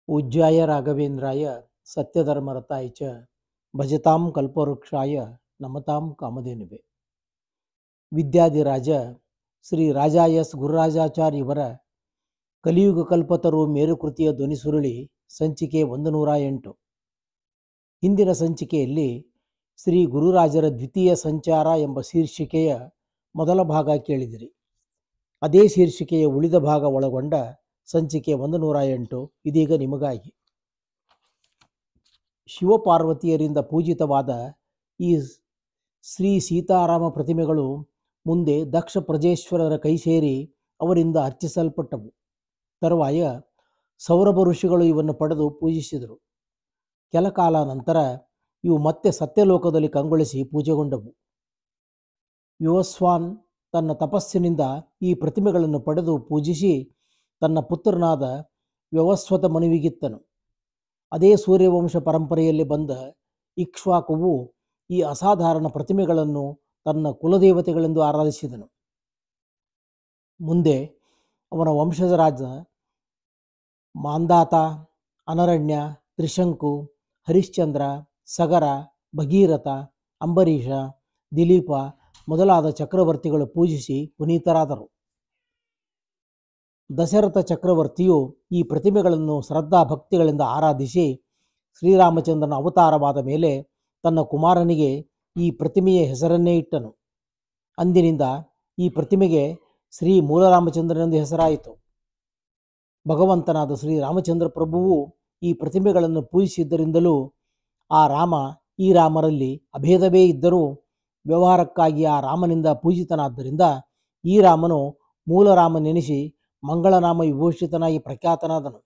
पूज्याय राघवेन्द्राय सत्यधर्मरताय च भजतां कल्पवृक्षाय नमतां कामधेनुवे ವಿದ್ಯಾಧಿರಾಜ ಶ್ರೀ ರಾಜ ಎಸ್ ಗುರುರಾಜಾಚಾರ್ಯ ಇವರ ಕಲಿಯುಗ ಕಲ್ಪತರು ಮೇರುಕೃತಿಯ ಧ್ವನಿಸುರುಳಿ ಸಂಚಿಕೆ 108. ಹಿಂದಿನ ಸಂಚಿಕೆಯಲ್ಲಿ ಶ್ರೀ ಗುರುರಾಜರ ದ್ವಿತೀಯ ಸಂಚಾರ ಎಂಬ ಶೀರ್ಷಿಕೆಯ ಮೊದಲ ಭಾಗ ಕೇಳಿದಿರಿ. ಅದೇ ಶೀರ್ಷಿಕೆಯ ಉಳಿದ ಭಾಗ ಒಳಗೊಂಡ ಸಂಚಿಕೆ 108 ಇದೀಗ ನಿಮಗಾಗಿ. ಶಿವಪಾರ್ವತಿಯರಿಂದ ಪೂಜಿತವಾದ ಈ ಶ್ರೀ ಸೀತಾರಾಮ ಪ್ರತಿಮೆಗಳು ಮುಂದೆ ದಕ್ಷ ಪ್ರಜೇಶ್ವರರ ಕೈ ಸೇರಿ ಅವರಿಂದ ಅರ್ಚಿಸಲ್ಪಟ್ಟವು. ತರುವಾಯ ಸೌರಭ ಋಷಿಗಳು ಇವನ್ನು ಪಡೆದು ಪೂಜಿಸಿದರು. ಕೆಲಕಾಲ ನಂತರ ಇವು ಮತ್ತೆ ಸತ್ಯಲೋಕದಲ್ಲಿ ಕಂಗೊಳಿಸಿ ಪೂಜೆಗೊಂಡವು. ವಿವಸ್ವಾನ್ ತನ್ನ ತಪಸ್ಸಿನಿಂದ ಈ ಪ್ರತಿಮೆಗಳನ್ನು ಪಡೆದು ಪೂಜಿಸಿ ತನ್ನ ಪುತ್ರನಾದ ವ್ಯವಸ್ವತ ಮನುವಿಗಿತ್ತನು. ಅದೇ ಸೂರ್ಯವಂಶ ಪರಂಪರೆಯಲ್ಲಿ ಬಂದ ಇಕ್ಷ್ವಾಕುವು ಈ ಅಸಾಧಾರಣ ಪ್ರತಿಮೆಗಳನ್ನು ತನ್ನ ಕುಲದೇವತೆಗಳೆಂದು ಆರಾಧಿಸಿದನು. ಮುಂದೆ ಅವನ ವಂಶಜರಾದ ಮಾಂಧಾತ, ಅನರಣ್ಯ, ತ್ರಿಶಂಕು, ಹರಿಶ್ಚಂದ್ರ, ಸಗರ, ಭಗೀರಥ, ಅಂಬರೀಷ, ದಿಲೀಪ ಮೊದಲಾದ ಚಕ್ರವರ್ತಿಗಳು ಪೂಜಿಸಿ ಪುನೀತರಾದರು. ದಶರಥ ಚಕ್ರವರ್ತಿಯು ಈ ಪ್ರತಿಮೆಗಳನ್ನು ಶ್ರದ್ಧಾ ಭಕ್ತಿಗಳಿಂದ ಆರಾಧಿಸಿ ಶ್ರೀರಾಮಚಂದ್ರನ ಅವತಾರವಾದ ಮೇಲೆ ತನ್ನ ಕುಮಾರನಿಗೆ ಈ ಪ್ರತಿಮೆಯ ಹೆಸರನ್ನೇ ಇಟ್ಟನು. ಅಂದಿನಿಂದ ಈ ಪ್ರತಿಮೆಗೆ ಶ್ರೀ ಮೂಲರಾಮಚಂದ್ರನೆಂದು ಹೆಸರಾಯಿತು. ಭಗವಂತನಾದ ಶ್ರೀರಾಮಚಂದ್ರ ಪ್ರಭುವು ಈ ಪ್ರತಿಮೆಗಳನ್ನು ಪೂಜಿಸಿದ್ದರಿಂದಲೂ ಆ ರಾಮ ಈ ರಾಮರಲ್ಲಿ ಅಭೇದವೇ ಇದ್ದರೂ ವ್ಯವಹಾರಕ್ಕಾಗಿ ಆ ರಾಮನಿಂದ ಪೂಜಿತನಾದ್ದರಿಂದ ಈ ರಾಮನು ಮೂಲರಾಮನೆನಿಸಿ ಮಂಗಳನಾಮ ವಿಭೂಷಿತನಾಗಿ ಪ್ರಖ್ಯಾತನಾದನು.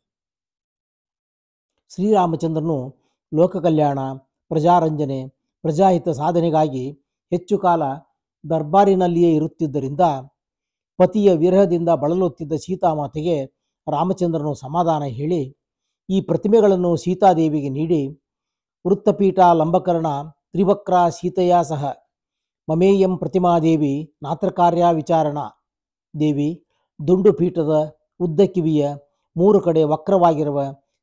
ಶ್ರೀರಾಮಚಂದ್ರನು ಲೋಕ ಕಲ್ಯಾಣ, ಪ್ರಜಾರಂಜನೆ, ಪ್ರಜಾಹಿತ ಸಾಧನೆಗಾಗಿ ಹೆಚ್ಚು ಕಾಲ ದರ್ಬಾರಿನಲ್ಲಿಯೇ ಇರುತ್ತಿದ್ದರಿಂದ ಪತಿಯ ವಿರಹದಿಂದ ಬಳಲುತ್ತಿದ್ದ ಸೀತಾಮಾತೆಗೆ ರಾಮಚಂದ್ರನು ಸಮಾಧಾನ ಹೇಳಿ ಈ ಪ್ರತಿಮೆಗಳನ್ನು ಸೀತಾದೇವಿಗೆ ನೀಡಿ ವೃತ್ತಪೀಠ ಲಂಬಕರ್ಣ ತ್ರಿವಕ್ರ ಸೀತೆಯ ಸಹ ಮಮೇಯಂ ಪ್ರತಿಮಾದೇವಿ ನಾತ್ರಕಾರ್ಯ ವಿಚಾರಣ ದೇವಿ, ದುಂಡು ಪೀಠದ ಉದ್ದ ಕಿವಿಯ 3 ಕಡೆ ವಕ್ರವಾಗಿರುವ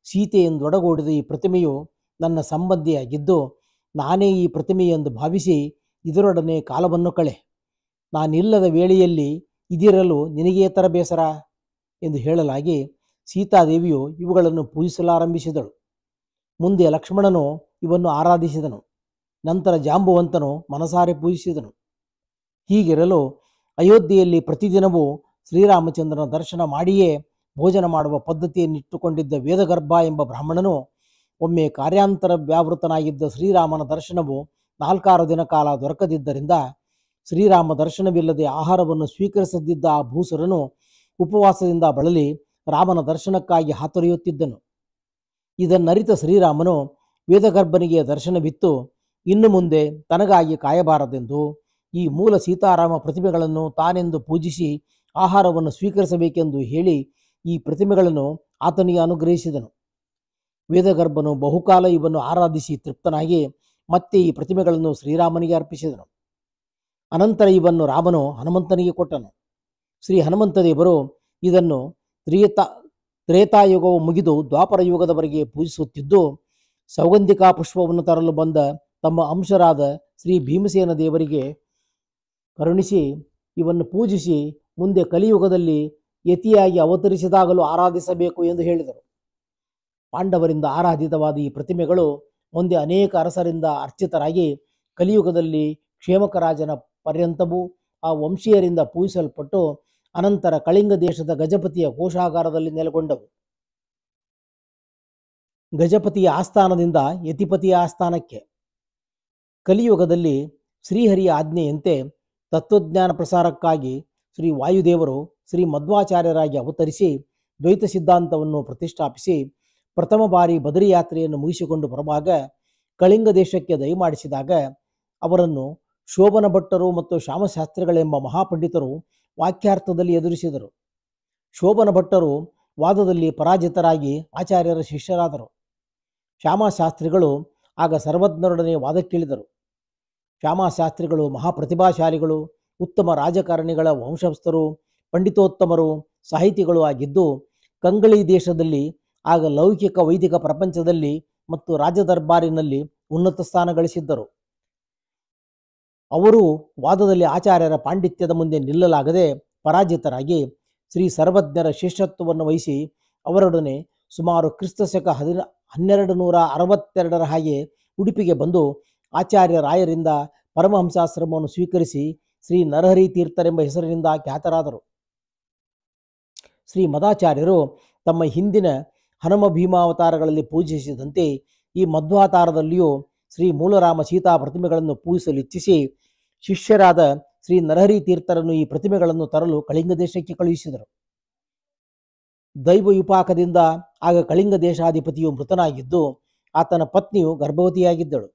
ಸೀತೆಯೆಂದೊಡಗೂಡಿದ ಈ ಪ್ರತಿಮೆಯು ನನ್ನ ಸಂಬಂಧಿಯಾಗಿದ್ದು ನಾನೇ ಈ ಪ್ರತಿಮೆಯೆಂದು ಭಾವಿಸಿ ಇದರೊಡನೆ ಕಾಲವನ್ನು ಕಳೆ. ನಾನಿಲ್ಲದ ವೇಳೆಯಲ್ಲಿ ಇದಿರಲು ನಿನಗೇ ತರ ಬೇಸರ ಎಂದು ಹೇಳಲಾಗಿ ಸೀತಾದೇವಿಯು ಇವುಗಳನ್ನು ಪೂಜಿಸಲಾರಂಭಿಸಿದಳು. ಮುಂದೆ ಲಕ್ಷ್ಮಣನು ಇವನ್ನು ಆರಾಧಿಸಿದನು. ನಂತರ ಜಾಂಬುವಂತನು ಮನಸಾರೆ ಪೂಜಿಸಿದನು. ಹೀಗಿರಲು ಅಯೋಧ್ಯೆಯಲ್ಲಿ ಪ್ರತಿದಿನವೂ ಶ್ರೀರಾಮಚಂದ್ರನ ದರ್ಶನ ಮಾಡಿಯೇ ಭೋಜನ ಮಾಡುವ ಪದ್ಧತಿಯನ್ನಿಟ್ಟುಕೊಂಡಿದ್ದ ವೇದಗರ್ಭ ಎಂಬ ಬ್ರಾಹ್ಮಣನು ಒಮ್ಮೆ ಕಾರ್ಯಾಂತರ ವ್ಯಾವೃತನಾಗಿದ್ದ ಶ್ರೀರಾಮನ ದರ್ಶನವು 4 ದಿನ ಕಾಲ ದೊರಕದಿದ್ದರಿಂದ ಶ್ರೀರಾಮ ದರ್ಶನವಿಲ್ಲದೆ ಆಹಾರವನ್ನು ಸ್ವೀಕರಿಸದಿದ್ದ ಆ ಭೂಸುರನು ಉಪವಾಸದಿಂದ ಬಳಲಿ ರಾಮನ ದರ್ಶನಕ್ಕಾಗಿ ಹಾತೊರೆಯುತ್ತಿದ್ದನು. ಇದನ್ನರಿತ ಶ್ರೀರಾಮನು ವೇದಗರ್ಭನಿಗೆ ದರ್ಶನವಿತ್ತು ಇನ್ನು ಮುಂದೆ ತನಗಾಗಿ ಕಾಯಬಾರದೆಂದು ಈ ಮೂಲ ಸೀತಾರಾಮ ಪ್ರತಿಮೆಗಳನ್ನು ತಾನೆಂದು ಪೂಜಿಸಿ ಆಹಾರವನ್ನು ಸ್ವೀಕರಿಸಬೇಕೆಂದು ಹೇಳಿ ಈ ಪ್ರತಿಮೆಗಳನ್ನು ಆತನಿಗೆ ಅನುಗ್ರಹಿಸಿದನು. ವೇದಗರ್ಭನು ಬಹುಕಾಲ ಇವನ್ನು ಆರಾಧಿಸಿ ತೃಪ್ತನಾಗಿ ಮತ್ತೆ ಈ ಪ್ರತಿಮೆಗಳನ್ನು ಶ್ರೀರಾಮನಿಗೆ ಅರ್ಪಿಸಿದನು. ಅನಂತರ ಇವನ್ನು ರಾಮನು ಹನುಮಂತನಿಗೆ ಕೊಟ್ಟನು. ಶ್ರೀ ಹನುಮಂತ ದೇವರು ಇದನ್ನು ತ್ರೇತಾಯುಗವು ಮುಗಿದು ದ್ವಾಪರ ಯುಗದವರೆಗೆ ಪೂಜಿಸುತ್ತಿದ್ದು ಸೌಗಂಧಿಕಾ ಪುಷ್ಪವನ್ನು ತರಲು ಬಂದ ತಮ್ಮ ಅಂಶರಾದ ಶ್ರೀ ಭೀಮಸೇನ ದೇವರಿಗೆ ಕರುಣಿಸಿ ಇವನ್ನು ಪೂಜಿಸಿ ಮುಂದೆ ಕಲಿಯುಗದಲ್ಲಿ ಯತಿಯಾಗಿ ಅವತರಿಸಿದಾಗಲೂ ಆರಾಧಿಸಬೇಕು ಎಂದು ಹೇಳಿದರು. ಪಾಂಡವರಿಂದ ಆರಾಧಿತವಾದ ಈ ಪ್ರತಿಮೆಗಳು ಮುಂದೆ ಅನೇಕ ಅರಸರಿಂದ ಅರ್ಚಿತರಾಗಿ ಕಲಿಯುಗದಲ್ಲಿ ಕ್ಷೇಮಕರಾಜನ ಪರ್ಯಂತವೂ ಆ ವಂಶೀಯರಿಂದ ಪೂಜಿಸಲ್ಪಟ್ಟು ಅನಂತರ ಕಳಿಂಗ ದೇಶದ ಗಜಪತಿಯ ಕೋಶಾಗಾರದಲ್ಲಿ ನೆಲೆಗೊಂಡವು. ಗಜಪತಿಯ ಆಸ್ಥಾನದಿಂದ ಯತಿಪತಿಯ ಆಸ್ಥಾನಕ್ಕೆ ಕಲಿಯುಗದಲ್ಲಿ ಶ್ರೀಹರಿಯ ಆಜ್ಞೆಯಂತೆ ತತ್ವಜ್ಞಾನ ಪ್ರಸಾರಕ್ಕಾಗಿ ಶ್ರೀ ವಾಯುದೇವರು ಶ್ರೀ ಮಧ್ವಾಚಾರ್ಯರಾಗಿ ಅವತರಿಸಿ ದ್ವೈತ ಸಿದ್ಧಾಂತವನ್ನು ಪ್ರತಿಷ್ಠಾಪಿಸಿ ಪ್ರಥಮ ಬಾರಿ ಬದರಿ ಯಾತ್ರೆಯನ್ನು ಮುಗಿಸಿಕೊಂಡು ಬರುವಾಗ ಕಳಿಂಗ ದೇಶಕ್ಕೆ ದಯಮಾಡಿಸಿದಾಗ ಅವರನ್ನು ಶೋಭನ ಭಟ್ಟರು ಮತ್ತು ಶ್ಯಾಮಶಾಸ್ತ್ರಿಗಳೆಂಬ ಮಹಾಪಂಡಿತರು ವಾಕ್ಯಾರ್ಥದಲ್ಲಿ ಎದುರಿಸಿದರು. ಶೋಭನ ಭಟ್ಟರು ವಾದದಲ್ಲಿ ಪರಾಜಿತರಾಗಿ ಆಚಾರ್ಯರ ಶಿಷ್ಯರಾದರು. ಶ್ಯಾಮಶಾಸ್ತ್ರಿಗಳು ಆಗ ಸರ್ವಜ್ಞರೊಡನೆ ವಾದಕ್ಕಿಳಿದರು. ಶ್ಯಾಮಶಾಸ್ತ್ರಿಗಳು ಮಹಾಪ್ರತಿಭಾಶಾಲಿಗಳು, ಉತ್ತಮ ರಾಜಕಾರಣಿಗಳ ವಂಶಸ್ಥರು, ಪಂಡಿತೋತ್ತಮರು, ಸಾಹಿತಿಗಳು ಆಗಿದ್ದು ಕಂಗಳಿ ದೇಶದಲ್ಲಿ ಆಗ ಲೌಕಿಕ ವೈದಿಕ ಪ್ರಪಂಚದಲ್ಲಿ ಮತ್ತು ರಾಜದರ್ಬಾರಿನಲ್ಲಿ ಉನ್ನತ ಸ್ಥಾನ ಗಳಿಸಿದ್ದರು. ಅವರು ವಾದದಲ್ಲಿ ಆಚಾರ್ಯರ ಪಾಂಡಿತ್ಯದ ಮುಂದೆ ನಿಲ್ಲಲಾಗದೆ ಪರಾಜಿತರಾಗಿ ಶ್ರೀ ಸರ್ವಜ್ಞರ ಶಿಷ್ಯತ್ವವನ್ನು ವಹಿಸಿ ಅವರೊಡನೆ ಸುಮಾರು ಕ್ರಿಸ್ತಶಕ 1262 ಹಾಗೆ ಉಡುಪಿಗೆ ಬಂದು ಆಚಾರ್ಯ ರಾಯರಿಂದ ಪರಮಹಂಸಾಶ್ರಮವನ್ನು ಸ್ವೀಕರಿಸಿ ಶ್ರೀ ನರಹರಿ ತೀರ್ಥರೆಂಬ ಹೆಸರಿನಿಂದ ಖ್ಯಾತರಾದರು. ಶ್ರೀ ಮದಾಚಾರ್ಯರು ತಮ್ಮ ಹಿಂದಿನ ಹನುಮ ಭೀಮಾವತಾರಗಳಲ್ಲಿ ಪೂಜಿಸಿದಂತೆ ಈ ಮಧ್ವಾವತಾರದಲ್ಲಿಯೂ ಶ್ರೀ ಮೂಲರಾಮ ಸೀತಾ ಪ್ರತಿಮೆಗಳನ್ನು ಪೂಜಿಸಲು ಇಚ್ಛಿಸಿ ಶಿಷ್ಯರಾದ ಶ್ರೀ ನರಹರಿ ತೀರ್ಥರನ್ನು ಈ ಪ್ರತಿಮೆಗಳನ್ನು ತರಲು ಕಳಿಂಗ ದೇಶಕ್ಕೆ ಕಳುಹಿಸಿದರು. ದೈವ ವಿಪಾಕದಿಂದ ಆಗ ಕಳಿಂಗ ದೇಶಾಧಿಪತಿಯು ಮೃತನಾಗಿದ್ದು ಆತನ ಪತ್ನಿಯು ಗರ್ಭವತಿಯಾಗಿದ್ದಳು.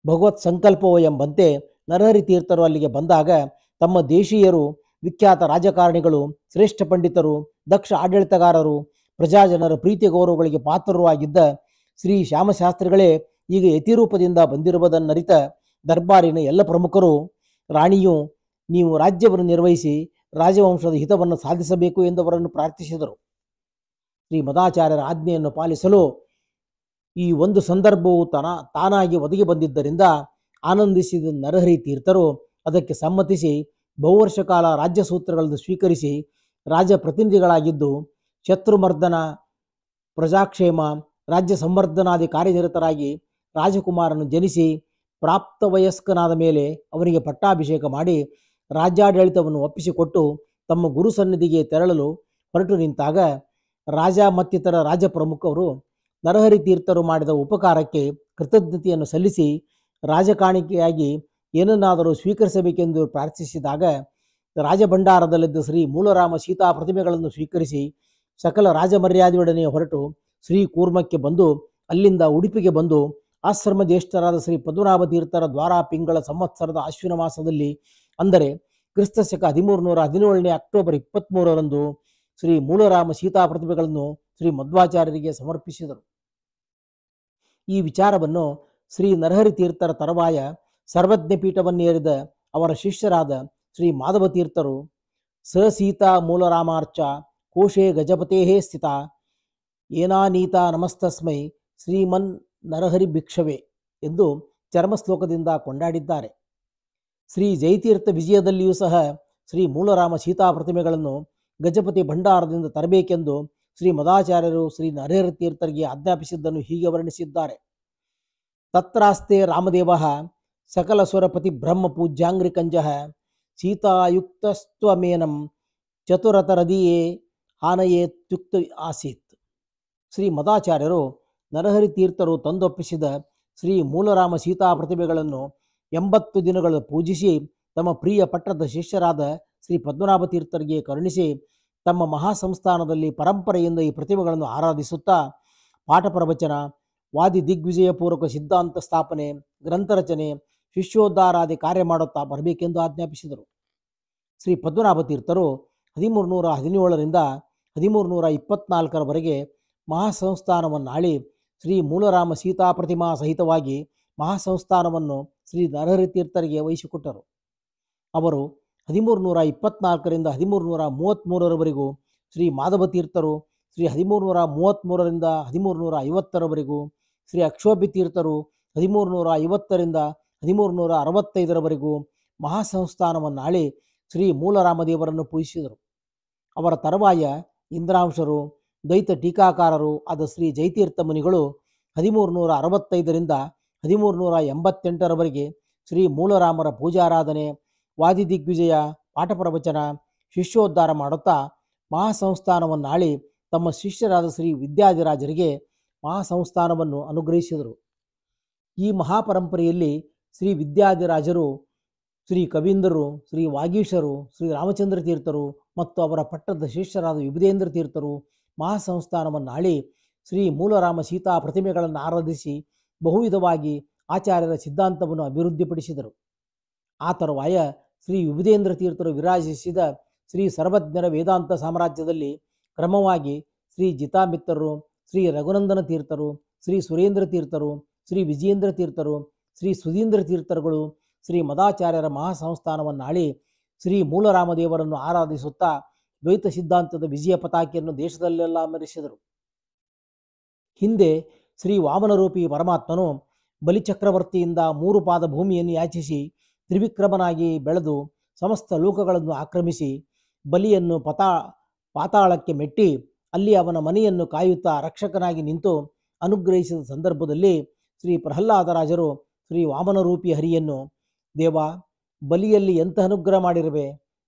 ಭಗವತ್ ಸಂಕಲ್ಪವೋ ಎಂಬಂತೆ ನರಹರಿ ತೀರ್ಥರು ಅಲ್ಲಿಗೆ ಬಂದಾಗ ತಮ್ಮ ದೇಶೀಯರು, ವಿಖ್ಯಾತ ರಾಜಕಾರಣಿಗಳು, ಶ್ರೇಷ್ಠ ಪಂಡಿತರು, ದಕ್ಷ ಆಡಳಿತಗಾರರು, ಪ್ರಜಾಜನರ ಪ್ರೀತಿ ಗೌರವಗಳಿಗೆ ಪಾತ್ರರು ಆಗಿದ್ದ ಶ್ರೀ ಶ್ಯಾಮಶಾಸ್ತ್ರಿಗಳೇ ಈಗ ಯತಿರೂಪದಿಂದ ಬಂದಿರುವುದನ್ನರಿತ ದರ್ಬಾರಿನ ಎಲ್ಲ ಪ್ರಮುಖರು ರಾಣಿಯು ನೀವು ರಾಜ್ಯವನ್ನು ನಿರ್ವಹಿಸಿ ರಾಜವಂಶದ ಹಿತವನ್ನು ಸಾಧಿಸಬೇಕು ಎಂದವರನ್ನು ಪ್ರಾರ್ಥಿಸಿದರು. ಶ್ರೀ ಮದಾಚಾರ್ಯರ ಆಜ್ಞೆಯನ್ನು ಪಾಲಿಸಲು ಈ ಒಂದು ಸಂದರ್ಭವು ತಾನಾಗಿ ಒದಗಿ ಬಂದಿದ್ದರಿಂದ ಆನಂದಿಸಿದ ನರಹರಿ ತೀರ್ಥರು ಅದಕ್ಕೆ ಸಮ್ಮತಿಸಿ ಬಹುವರ್ಷ ಕಾಲ ರಾಜ್ಯ ಸೂತ್ರಗಳನ್ನು ಸ್ವೀಕರಿಸಿ ರಾಜ ಪ್ರತಿನಿಧಿಗಳಾಗಿದ್ದು ಶತ್ರುಮರ್ದನ, ಪ್ರಜಾಕ್ಷೇಮ, ರಾಜ್ಯ ಸಂವರ್ಧನಾದಿ ಕಾರ್ಯನಿರತರಾಗಿ ರಾಜಕುಮಾರನು ಜನಿಸಿ ಪ್ರಾಪ್ತ ವಯಸ್ಕನಾದ ಮೇಲೆ ಅವನಿಗೆ ಪಟ್ಟಾಭಿಷೇಕ ಮಾಡಿ ರಾಜ್ಯಾಡಳಿತವನ್ನು ಒಪ್ಪಿಸಿಕೊಟ್ಟು ತಮ್ಮ ಗುರು ಸನ್ನಿಧಿಗೆ ತೆರಳಲು ಹೊರಟು ನಿಂತಾಗ ರಾಜ ಮತ್ತಿತರ ರಾಜ ಪ್ರಮುಖರು ನರಹರಿ ತೀರ್ಥರು ಮಾಡಿದ ಉಪಕಾರಕ್ಕೆ ಕೃತಜ್ಞತೆಯನ್ನು ಸಲ್ಲಿಸಿ ರಾಜಕಾಣಿಕೆಯಾಗಿ ಏನನ್ನಾದರೂ ಸ್ವೀಕರಿಸಬೇಕೆಂದು ಪ್ರಾರ್ಥಿಸಿದಾಗ ರಾಜಭಂಡಾರದಲ್ಲಿದ್ದ ಶ್ರೀ ಮೂಲರಾಮ ಸೀತಾ ಪ್ರತಿಮೆಗಳನ್ನು ಸ್ವೀಕರಿಸಿ ಸಕಲ ರಾಜಮರ್ಯಾದೆಯೊಡನೆ ಹೊರಟು ಶ್ರೀ ಕೂರ್ಮಕ್ಕೆ ಬಂದು ಅಲ್ಲಿಂದ ಉಡುಪಿಗೆ ಬಂದು ಆಶ್ರಮ ಜ್ಯೇಷ್ಠರಾದ ಶ್ರೀ ಪದ್ಮನಾಭ ತೀರ್ಥರ ದ್ವಾರ ಪಿಂಗಳ ಸಂವತ್ಸರದ ಅಶ್ವಿನ ಮಾಸದಲ್ಲಿ ಅಂದರೆ ಕ್ರಿಸ್ತಶಕ 1317 ಅಕ್ಟೋಬರ್ 23ರಂದು ಶ್ರೀ ಮೂಲರಾಮ ಸೀತಾ ಪ್ರತಿಮೆಗಳನ್ನು ಶ್ರೀ ಮಧ್ವಾಚಾರ್ಯರಿಗೆ ಸಮರ್ಪಿಸಿದರು. ಈ ವಿಚಾರವನ್ನು ಶ್ರೀ ನರಹರಿ ತೀರ್ಥರ ತರುವಾಯ ಸರ್ವಜ್ಞ ಪೀಠವನ್ನೇರಿದ ಅವರ ಶಿಷ್ಯರಾದ ಶ್ರೀ ಮಾಧವ ತೀರ್ಥರು ಸ ಸೀತಾ ಮೂಲರಾಮಾರ್ಚ ಕೋಶೇ ಗಜಪತೇ ಸ್ಥಿತ ಏನಾನೀತಾ ನಮಸ್ತಸ್ಮೈ ಶ್ರೀಮನ್ ನರಹರಿ ಭಿಕ್ಷವೇ ಎಂದು ಚರ್ಮಶ್ಲೋಕದಿಂದ ಕೊಂಡಾಡಿದ್ದಾರೆ. ಶ್ರೀ ಜಯತೀರ್ಥ ವಿಜಯದಲ್ಲಿಯೂ ಸಹ ಶ್ರೀ ಮೂಲರಾಮ ಸೀತಾ ಪ್ರತಿಮೆಗಳನ್ನು ಗಜಪತಿ ಭಂಡಾರದಿಂದ ತರಬೇಕೆಂದು ಶ್ರೀ ಮದಾಚಾರ್ಯರು ಶ್ರೀ ನರಹರಿ ತೀರ್ಥರಿಗೆ ಆಜ್ಞಾಪಿಸಿದ್ದನ್ನು ಹೀಗೆ ವರ್ಣಿಸಿದ್ದಾರೆ. ತತ್ರಾಸ್ತೆ ರಾಮದೇವ ಸಕಲ ಸ್ವರಪತಿ ಬ್ರಹ್ಮ ಪೂಜ್ಯಾಂಗ್ರಿಕಂಜ ಸೀತಾಯುಕ್ತಸ್ತ್ವಮೇನಂ ಚತುರತರದಿಯೇ ಹಾನಯೇತ್ಯುಕ್ತ ಆಸೀತ್. ಶ್ರೀ ಮದಾಚಾರ್ಯರು ನರಹರಿ ತೀರ್ಥರು ತಂದೊಪ್ಪಿಸಿದ ಶ್ರೀ ಮೂಲರಾಮ ಸೀತಾ ಪ್ರತಿಮೆಗಳನ್ನು 80 ದಿನಗಳು ಪೂಜಿಸಿ ತಮ್ಮ ಪ್ರಿಯ ಪಟ್ಟದ ಶಿಷ್ಯರಾದ ಶ್ರೀ ಪದ್ಮನಾಭ ತೀರ್ಥರಿಗೆ ಕರುಣಿಸಿ ತಮ್ಮ ಮಹಾಸಂಸ್ಥಾನದಲ್ಲಿ ಪರಂಪರೆಯಿಂದ ಈ ಪ್ರತಿಮೆಗಳನ್ನು ಆರಾಧಿಸುತ್ತಾ ಪಾಠ ಪ್ರವಚನ, ವಾದಿ ದಿಗ್ವಿಜಯಪೂರ್ವಕ ಸಿದ್ಧಾಂತ ಸ್ಥಾಪನೆ, ಗ್ರಂಥರಚನೆ, ಶಿಷ್ಯೋದ್ಧಾರಾದಿ ಕಾರ್ಯ ಮಾಡುತ್ತಾ ಬರಬೇಕೆಂದು ಆಜ್ಞಾಪಿಸಿದರು. ಶ್ರೀ ಪದ್ಮನಾಭ ತೀರ್ಥರು 1317ರಿಂದ 1324ರವರೆಗೆ ಮಹಾಸಂಸ್ಥಾನವನ್ನಾಳಿ ಶ್ರೀ ಮೂಲರಾಮ ಸೀತಾ ಪ್ರತಿಮಾ ಸಹಿತವಾಗಿ ಮಹಾಸಂಸ್ಥಾನವನ್ನು ಶ್ರೀ ನರಹರಿ ತೀರ್ಥರಿಗೆ ವಹಿಸಿಕೊಟ್ಟರು. ಅವರು 1324ರಿಂದ 1333ರವರೆಗೂ, ಶ್ರೀ ಮಾಧವ ತೀರ್ಥರು ಶ್ರೀ 1333ರಿಂದ 1350ರವರೆಗೂ, ಶ್ರೀ ಅಕ್ಷೋಭ್ಯ ತೀರ್ಥರು 1350ರಿಂದ 1365ರವರೆಗೂ ಮಹಾಸಂಸ್ಥಾನವನ್ನಾಳಿ ಶ್ರೀ ಮೂಲರಾಮದೇವರನ್ನು ಪೂಜಿಸಿದರು. ಅವರ ತರುವಾಯ ಇಂದ್ರಾಂಶರು, ದ್ವೈತ ಟೀಕಾಕಾರರು ಆದ ಶ್ರೀ ಜಯತೀರ್ಥ ಮುನಿಗಳು 1365ರಿಂದ 1388ರವರೆಗೆ ಶ್ರೀ ಮೂಲರಾಮರ ಪೂಜಾರಾಧನೆ, ವಾದಿ ದಿಗ್ವಿಜಯ, ಪಾಠ ಪ್ರವಚನ, ಶಿಷ್ಯೋದ್ಧಾರ ಮಾಡುತ್ತಾ ಮಹಾಸಂಸ್ಥಾನವನ್ನಾಳಿ ತಮ್ಮ ಶಿಷ್ಯರಾದ ಶ್ರೀ ವಿದ್ಯಾಧಿರಾಜರಿಗೆ ಮಹಾಸಂಸ್ಥಾನವನ್ನು ಅನುಗ್ರಹಿಸಿದರು. ಈ ಮಹಾಪರಂಪರೆಯಲ್ಲಿ ಶ್ರೀ ವಿದ್ಯಾಧಿರಾಜರು, ಶ್ರೀ ಕವೀಂದ್ರರು, ಶ್ರೀ ವಾಗೀಶರು, ಶ್ರೀ ರಾಮಚಂದ್ರ ತೀರ್ಥರು ಮತ್ತು ಅವರ ಪಟ್ಟದ ಶಿಷ್ಯರಾದ ವಿಬುಧೇಂದ್ರ ತೀರ್ಥರು ಮಹಾಸಂಸ್ಥಾನವನ್ನಾಳಿ ಶ್ರೀ ಮೂಲರಾಮ ಸೀತಾ ಪ್ರತಿಮೆಗಳನ್ನು ಆರಾಧಿಸಿ ಬಹುವಿಧವಾಗಿ ಆಚಾರ್ಯರ ಸಿದ್ಧಾಂತವನ್ನು ಅಭಿವೃದ್ಧಿಪಡಿಸಿದರು. ಆ ತರುವಾಯ ಶ್ರೀ ವಿಬುಧೇಂದ್ರ ತೀರ್ಥರು ವಿರಾಜಿಸಿದ ಶ್ರೀ ಸರ್ವಜ್ಞರ ವೇದಾಂತ ಸಾಮ್ರಾಜ್ಯದಲ್ಲಿ ಕ್ರಮವಾಗಿ ಶ್ರೀ ಜಿತಾಮಿತ್ರರು, ಶ್ರೀ ರಘುನಂದನ ತೀರ್ಥರು, ಶ್ರೀ ಸುರೇಂದ್ರ ತೀರ್ಥರು, ಶ್ರೀ ವಿಜಯೇಂದ್ರ ತೀರ್ಥರು, ಶ್ರೀ ಸುಧೀಂದ್ರ ತೀರ್ಥರುಗಳು ಶ್ರೀ ಮದಾಚಾರ್ಯರ ಮಹಾಸಂಸ್ಥಾನವನ್ನಾಳಿ ಶ್ರೀ ಮೂಲರಾಮದೇವರನ್ನು ಆರಾಧಿಸುತ್ತಾ ದ್ವೈತ ಸಿದ್ಧಾಂತದ ವಿಜಯ ಪತಾಕೆಯನ್ನು ದೇಶದಲ್ಲೆಲ್ಲ ಮೆರೆಸಿದರು. ಹಿಂದೆ ಶ್ರೀ ವಾಮನರೂಪಿ ಪರಮಾತ್ಮನು ಬಲಿಚಕ್ರವರ್ತಿಯಿಂದ 3 ಪಾದ ಭೂಮಿಯನ್ನು ಯಾಚಿಸಿ ತ್ರಿವಿಕ್ರಮನಾಗಿ ಬೆಳೆದು ಸಮಸ್ತ ಲೋಕಗಳನ್ನು ಆಕ್ರಮಿಸಿ ಬಲಿಯನ್ನು ಪಾತಾಳಕ್ಕೆ ಮೆಟ್ಟಿ ಅಲ್ಲಿ ಅವನ ಮನೆಯನ್ನು ಕಾಯುತ್ತಾ ರಕ್ಷಕನಾಗಿ ನಿಂತು ಅನುಗ್ರಹಿಸಿದ ಸಂದರ್ಭದಲ್ಲಿ ಶ್ರೀ ಪ್ರಹ್ಲಾದರಾಜರು ಶ್ರೀ ವಾಮನರೂಪಿ ಹರಿಯನ್ನು, ದೇವ, ಬಲಿಯಲ್ಲಿ ಎಂಥ ಅನುಗ್ರಹ ಮಾಡಿರುವೆ,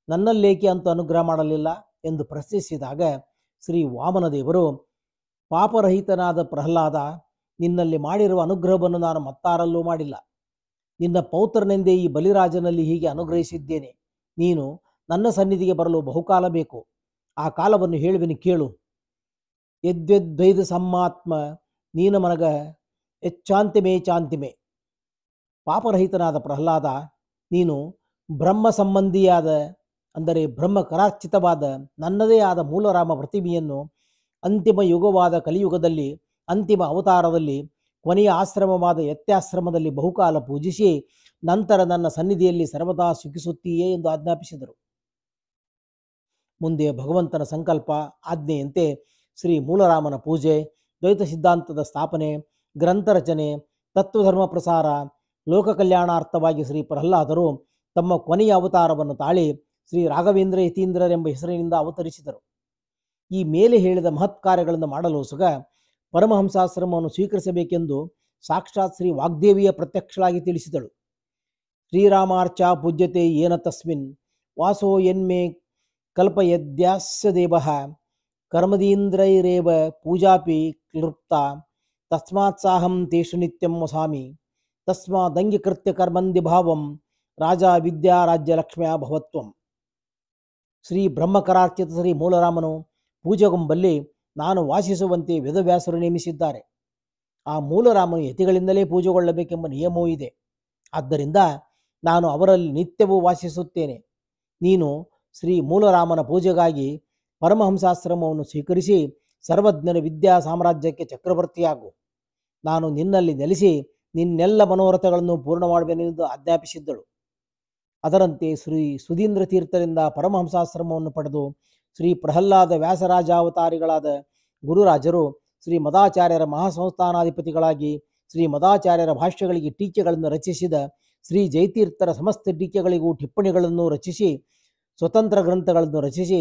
ನನ್ನಲ್ಲೇಕೆ ಅಂತ ಅನುಗ್ರಹ ಮಾಡಲಿಲ್ಲ ಎಂದು ಪ್ರಶ್ನಿಸಿದಾಗ ಶ್ರೀ ವಾಮನದೇವರು, ಪಾಪರಹಿತನಾದ ಪ್ರಹ್ಲಾದ, ನಿನ್ನಲ್ಲಿ ಮಾಡಿರುವ ಅನುಗ್ರಹವನ್ನು ನಾನು ಮತ್ತಾರಲ್ಲೂ ಮಾಡಿಲ್ಲ. ನಿನ್ನ ಪೌತ್ರನೆಂದೇ ಈ ಬಲಿರಾಜನಲ್ಲಿ ಹೀಗೆ ಅನುಗ್ರಹಿಸಿದ್ದೇನೆ. ನೀನು ನನ್ನ ಸನ್ನಿಧಿಗೆ ಬರಲು ಬಹುಕಾಲ ಬೇಕು. ಆ ಕಾಲವನ್ನು ಹೇಳುವೆನು ಕೇಳು. ಯದ್ಯದ್ವೈದ ಸಮ್ಮಾತ್ಮ ನೀನ ಮನಗ ಎಚ್ಚಾಂತಿಮೇ ಚಾಂತಿಮೆ. ಪಾಪರಹಿತನಾದ ಪ್ರಹ್ಲಾದ, ನೀನು ಬ್ರಹ್ಮ ಸಂಬಂಧಿಯಾದ, ಅಂದರೆ ಬ್ರಹ್ಮ ಕರಾರ್ಚಿತವಾದ ನನ್ನದೇ ಆದ ಮೂಲರಾಮ ಪ್ರತಿಮೆಯನ್ನು ಅಂತಿಮ ಯುಗವಾದ ಕಲಿಯುಗದಲ್ಲಿ, ಅಂತಿಮ ಅವತಾರದಲ್ಲಿ, ಕೊನೆಯ ಆಶ್ರಮವಾದ ಯತ್ಯಾಶ್ರಮದಲ್ಲಿ ಬಹುಕಾಲ ಪೂಜಿಸಿ ನಂತರ ನನ್ನ ಸನ್ನಿಧಿಯಲ್ಲಿ ಸರ್ವದಾ ಸುಖಿಸುತ್ತೀಯೇ ಎಂದು ಆಜ್ಞಾಪಿಸಿದರು. ಮುಂದೆ ಭಗವಂತನ ಸಂಕಲ್ಪ ಆಜ್ಞೆಯಂತೆ ಶ್ರೀ ಮೂಲರಾಮನ ಪೂಜೆ, ದ್ವೈತ ಸಿದ್ಧಾಂತದ ಸ್ಥಾಪನೆ, ಗ್ರಂಥ ರಚನೆ, ತತ್ವಧರ್ಮ ಪ್ರಸಾರ, ಲೋಕ ಕಲ್ಯಾಣಾರ್ಥವಾಗಿ ಶ್ರೀ ಪ್ರಹ್ಲಾದರು ತಮ್ಮ ಕೊನೆಯ ಅವತಾರವನ್ನು ತಾಳಿ ಶ್ರೀ ರಾಘವೇಂದ್ರ ಯತೀಂದ್ರರೆಂಬ ಹೆಸರಿನಿಂದ ಅವತರಿಸಿದರು. ಈ ಮೇಲೆ ಹೇಳಿದ ಮಹತ್ ಕಾರ್ಯಗಳನ್ನು ಮಾಡಲು ಸುಗ ಪರಮಹಂಸಾಶ್ರಮವನ್ನು ಸ್ವೀಕರಿಸಬೇಕೆಂದು ಸಾಕ್ಷಾತ್ ಶ್ರೀ ವಾಗ್ದೇವಿಯ ಪ್ರತ್ಯಕ್ಷಳಾಗಿ ತಿಳಿಸಿದಳು. ಶ್ರೀರಾಮಾರ್ಚ ಪೂಜ್ಯತೆ ಏನ ತಸ್ಮಿನ್ ವಾಸೋ ಯನ್ಮೇ ಕಲ್ಪಯದ್ಯಾಸ್ಯ ದೇವಃ ಕರ್ಮದೀಂದ್ರೈರೇವ ಪೂಜಾಪಿ ಕ್ಲೃಪ್ತ ತಸ್ಮಾತ್ ಸಾಹಂ ತೇಷು ನಿತ್ಯಂ ವಸಾಮಿ ತಸ್ಮಾದಂಗೀಕೃತ್ಯ ಕರ್ಮಂದಿ ಭಾವಂ ರಾಜ ವಿದ್ಯಾ ರಾಜ್ಯ ಲಕ್ಷ್ಮ್ಯ ಭವತ್ವಂ. ಶ್ರೀ ಬ್ರಹ್ಮಕರಾರ್ಚಿತ ಶ್ರೀ ಮೂಲರಾಮನು ಪೂಜೆಗೊಂಬಲ್ಲಿ ನಾನು ವಾಸಿಸುವಂತೆ ವೇದವ್ಯಾಸರು ನೇಮಿಸಿದ್ದಾರೆ. ಆ ಮೂಲರಾಮನು ಯತಿಗಳಿಂದಲೇ ಪೂಜೆಗೊಳ್ಳಬೇಕೆಂಬ ನಿಯಮವೂ ಇದೆ. ಆದ್ದರಿಂದ ನಾನು ಅವರಲ್ಲಿ ನಿತ್ಯವೂ ವಾಸಿಸುತ್ತೇನೆ. ನೀನು ಶ್ರೀ ಮೂಲರಾಮನ ಪೂಜೆಗಾಗಿ ಪರಮಹಂಸಾಶ್ರಮವನ್ನು ಸ್ವೀಕರಿಸಿ ಸರ್ವಜ್ಞನ ವಿದ್ಯಾ ಸಾಮ್ರಾಜ್ಯಕ್ಕೆ ಚಕ್ರವರ್ತಿಯಾಗು. ನಾನು ನಿನ್ನಲ್ಲಿ ನೆಲೆಸಿ ನಿನ್ನೆಲ್ಲ ಮನೋರಥಗಳನ್ನು ಪೂರ್ಣ ಮಾಡುವೆನೆಂದು ಆಜ್ಞಾಪಿಸಿದ್ದಳು. ಅದರಂತೆ ಶ್ರೀ ಸುಧೀಂದ್ರ ತೀರ್ಥರಿಂದ ಪರಮಹಂಸಾಶ್ರಮವನ್ನು ಪಡೆದು ಶ್ರೀ ಪ್ರಹ್ಲಾದ ವ್ಯಾಸರಾಜಾವತಾರಿಗಳಾದ ಗುರುರಾಜರು ಶ್ರೀ ಮದಾಚಾರ್ಯರ ಮಹಾಸಂಸ್ಥಾನಾಧಿಪತಿಗಳಾಗಿ ಶ್ರೀ ಮದಾಚಾರ್ಯರ ಭಾಷ್ಯಗಳಿಗೆ ಟೀಕೆಗಳನ್ನು ರಚಿಸಿದ ಶ್ರೀ ಜಯತೀರ್ಥರ ಸಮಸ್ತ ಟೀಕೆಗಳಿಗೂ ಟಿಪ್ಪಣಿಗಳನ್ನು ರಚಿಸಿ ಸ್ವತಂತ್ರ ಗ್ರಂಥಗಳನ್ನು ರಚಿಸಿ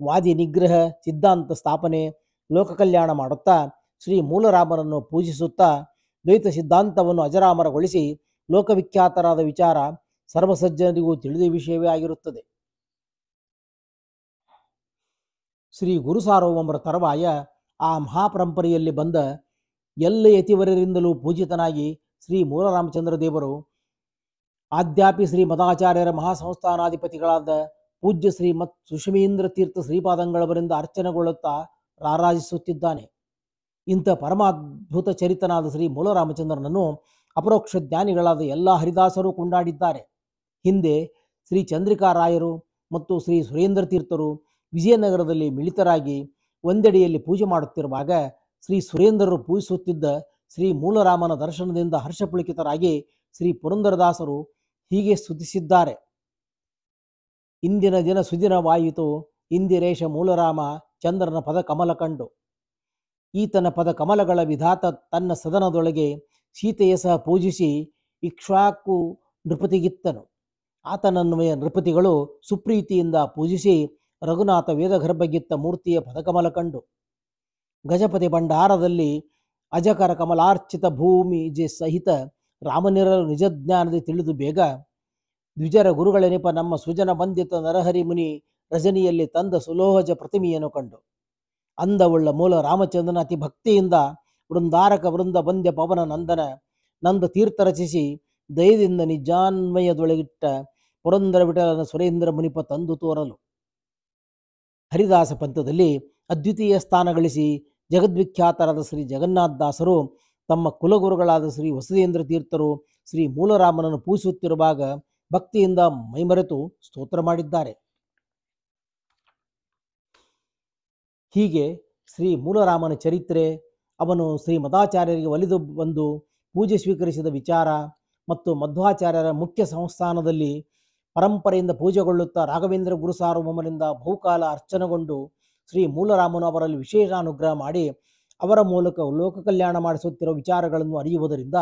ವಾದಿ ನಿಗ್ರಹ, ಸಿದ್ಧಾಂತ ಸ್ಥಾಪನೆ, ಲೋಕ ಕಲ್ಯಾಣ ಮಾಡುತ್ತಾ ಶ್ರೀ ಮೂಲರಾಮನನ್ನು ಪೂಜಿಸುತ್ತಾ ದ್ವೈತ ಸಿದ್ಧಾಂತವನ್ನು ಅಜರಾಮರಗೊಳಿಸಿ ಲೋಕವಿಖ್ಯಾತರಾದ ವಿಚಾರ ಸರ್ವಸಜ್ಜನರಿಗೂ ತಿಳಿದ ವಿಷಯವೇ ಆಗಿರುತ್ತದೆ. ಶ್ರೀ ಗುರು ಸಾರ್ವಭೌಮರ ತರುವಾಯ ಆ ಮಹಾಪರಂಪರೆಯಲ್ಲಿ ಬಂದ ಎಲ್ಲ ಯತಿವರರಿಂದಲೂ ಪೂಜಿತನಾಗಿ ಶ್ರೀ ಮೂಲರಾಮಚಂದ್ರ ದೇವರು ಆದ್ಯಾಪಿ ಶ್ರೀ ಮದಾಚಾರ್ಯರ ಮಹಾಸಂಸ್ಥಾನಾಧಿಪತಿಗಳಾದ ಪೂಜ್ಯ ಶ್ರೀಮತ್ ಸುಷಮೀಂದ್ರ ತೀರ್ಥ ಶ್ರೀಪಾದಂಗಳವರಿಂದ ಅರ್ಚನೆಗೊಳ್ಳುತ್ತಾ ರಾರಾಜಿಸುತ್ತಿದ್ದಾನೆ. ಇಂಥ ಪರಮಾದ್ಭುತ ಚರಿತನಾದ ಶ್ರೀ ಮೂಲರಾಮಚಂದ್ರನನ್ನು ಅಪರೋಕ್ಷ ಜ್ಞಾನಿಗಳಾದ ಎಲ್ಲ ಹರಿದಾಸರು ಕೊಂಡಾಡಿದ್ದಾರೆ. ಹಿಂದೆ ಶ್ರೀ ಚಂದ್ರಿಕಾರಾಯರು ಮತ್ತು ಶ್ರೀ ಸುರೇಂದ್ರ ತೀರ್ಥರು ವಿಜಯನಗರದಲ್ಲಿ ಮಿಳಿತರಾಗಿ ಒಂದೆಡೆಯಲ್ಲಿ ಪೂಜೆ ಮಾಡುತ್ತಿರುವಾಗ ಶ್ರೀ ಸುರೇಂದ್ರರು ಪೂಜಿಸುತ್ತಿದ್ದ ಶ್ರೀ ಮೂಲರಾಮನ ದರ್ಶನದಿಂದ ಹರ್ಷಪುಳಕಿತರಾಗಿ ಶ್ರೀ ಪುರಂದರದಾಸರು ಹೀಗೆ ಸ್ತುತಿಸಿದ್ದಾರೆ. ಇಂದಿನ ದಿನ ಸುದಿನವಾಯಿತು, ಇಂದಿರೇಶ ಮೂಲರಾಮ ಚಂದ್ರನ ಪದ ಕಮಲ ಕಂಡು. ಈತನ ಪದ ಕಮಲಗಳ ವಿಧಾತ ತನ್ನ ಸದನದೊಳಗೆ ಸೀತೆಯ ಸಹ ಪೂಜಿಸಿ ಇಕ್ಷ್ವಾಕು ನೃಪತಿಗಿತ್ತನು. ಆತನನ್ವಯ ನೃಪತಿಗಳು ಸುಪ್ರೀತಿಯಿಂದ ಪೂಜಿಸಿ ರಘುನಾಥ ವೇದಗರ್ಭಗಿತ್ತ ಮೂರ್ತಿಯ ಪದಕಮಲ ಕಂಡು. ಗಜಪತಿ ಭಂಡಾರದಲ್ಲಿ ಅಜಕರ ಕಮಲಾರ್ಚಿತ ಭೂಮಿ ಸಹಿತ ರಾಮನಿರಲು ನಿಜಜ್ಞಾನದಿ ತಿಳಿದು ಬೇಗ ದ್ವಿಜರ ಗುರುಗಳೆನಿಪ ನಮ್ಮ ಸುಜನ ಬಂಧಿತ ನರಹರಿ ಮುನಿ ರಜನಿಯಲ್ಲಿ ತಂದ ಸುಲೋಹಜ ಪ್ರತಿಮೆಯನ್ನು ಕಂಡು. ಅಂದವುಳ್ಳ ಮೂಲ ರಾಮಚಂದ್ರನ ಅತಿ ಭಕ್ತಿಯಿಂದ ವೃಂದಾರಕ ವೃಂದ ಬಂದ್ಯ ಪವನ ನಂದನ ನಂದ ತೀರ್ಥ ರಚಿಸಿ ದಯದಿಂದ ನಿಜಾನ್ವಯದೊಳಗಿಟ್ಟ ಪುರಂದರ ವಿಠಲನ ಸುರೇಂದ್ರ ಮುನಿಪ ತಂದು ತೋರಲು. ಹರಿದಾಸ ಪಂಥದಲ್ಲಿ ಅದ್ವಿತೀಯ ಸ್ಥಾನ ಗಳಿಸಿ ಜಗದ್ವಿಖ್ಯಾತರಾದ ಶ್ರೀ ಜಗನ್ನಾಥದಾಸರು ತಮ್ಮ ಕುಲಗುರುಗಳಾದ ಶ್ರೀ ವಸುಧೇಂದ್ರ ತೀರ್ಥರು ಶ್ರೀ ಮೂಲರಾಮನನ್ನು ಪೂಜಿಸುತ್ತಿರುವಾಗ ಭಕ್ತಿಯಿಂದ ಮೈಮರೆತು ಸ್ತೋತ್ರ ಮಾಡಿದ್ದಾರೆ. ಹೀಗೆ ಶ್ರೀ ಮೂಲರಾಮನ ಚರಿತ್ರೆ, ಅವನು ಶ್ರೀ ಮದಾಚಾರ್ಯರಿಗೆ ಒಲಿದು ಬಂದು ಪೂಜೆ ಸ್ವೀಕರಿಸಿದ ವಿಚಾರ ಮತ್ತು ಮಧ್ವಾಚಾರ್ಯರ ಮುಖ್ಯ ಸಂಸ್ಥಾನದಲ್ಲಿ ಪರಂಪರೆಯಿಂದ ಪೂಜೆಗೊಳ್ಳುತ್ತಾ ರಾಘವೇಂದ್ರ ಗುರು ಸಾರ್ವಭೌಮರಿಂದ ಬಹುಕಾಲ ಅರ್ಚನೆಗೊಂಡು ಶ್ರೀ ಮೂಲರಾಮನು ಅವರಲ್ಲಿ ವಿಶೇಷ ಅನುಗ್ರಹ ಮಾಡಿ ಅವರ ಮೂಲಕ ಲೋಕ ಕಲ್ಯಾಣ ಮಾಡಿಸುತ್ತಿರುವ ವಿಚಾರಗಳನ್ನು ಅರಿಯುವುದರಿಂದ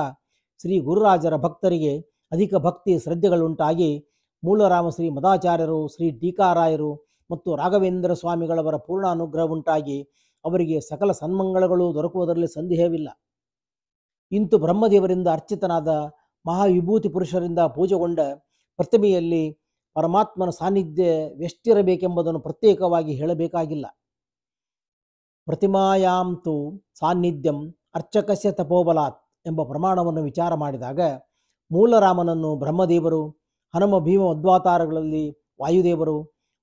ಶ್ರೀ ಗುರುರಾಜರ ಭಕ್ತರಿಗೆ ಅಧಿಕ ಭಕ್ತಿ ಶ್ರದ್ಧೆಗಳುಂಟಾಗಿ ಮೂಲರಾಮ ಶ್ರೀ ಮದಾಚಾರ್ಯರು, ಶ್ರೀ ಟೀಕಾರಾಯರು ಮತ್ತು ರಾಘವೇಂದ್ರ ಸ್ವಾಮಿಗಳವರ ಪೂರ್ಣ ಅನುಗ್ರಹ ಉಂಟಾಗಿ ಅವರಿಗೆ ಸಕಲ ಸನ್ಮಂಗಳಗಳು ದೊರಕುವುದರಲ್ಲಿ ಸಂದೇಹವಿಲ್ಲ. ಇಂತು ಬ್ರಹ್ಮದೇವರಿಂದ ಅರ್ಚಿತನಾದ ಮಹಾವಿಭೂತಿ ಪುರುಷರಿಂದ ಪೂಜೆಗೊಂಡ ಪ್ರತಿಮೆಯಲ್ಲಿ ಪರಮಾತ್ಮನ ಸಾನ್ನಿಧ್ಯವೆಷ್ಟಿರಬೇಕೆಂಬುದನ್ನು ಪ್ರತ್ಯೇಕವಾಗಿ ಹೇಳಬೇಕಾಗಿಲ್ಲ. ಪ್ರತಿಮಾಯಾಂತು ಸಾನ್ನಿಧ್ಯಂ ಅರ್ಚಕಸ್ಯ ತಪೋಬಲಾತ್ ಎಂಬ ಪ್ರಮಾಣವನ್ನು ವಿಚಾರ ಮಾಡಿದಾಗ ಮೂಲರಾಮನನ್ನು ಬ್ರಹ್ಮದೇವರು, ಹನುಮ ಭೀಮ ಮಧ್ವಾತಾರಗಳಲ್ಲಿ ವಾಯುದೇವರು,